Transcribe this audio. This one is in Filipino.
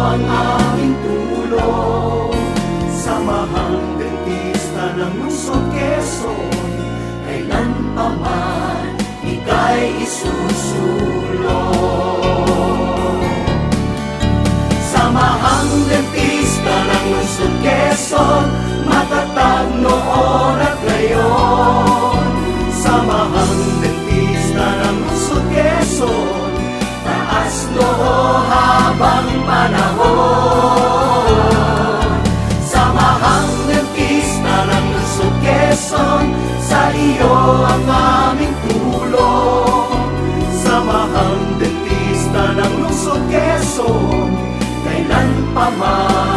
ang aming tulong. Samahang Dentista ng Lungsod Quezon, kailan pa man ika'y isusulong. Samahang Dentista ng Lungsod Quezon, matatag noon at ngayon. Samahang Dentista ng Lungsod Quezon, taas noo habang panahon. Samahang Dentista ng Lungsod Quezon, sa iyo ang aming tulong. Samahang Dentista ng Lungsod Quezon, kailan pa man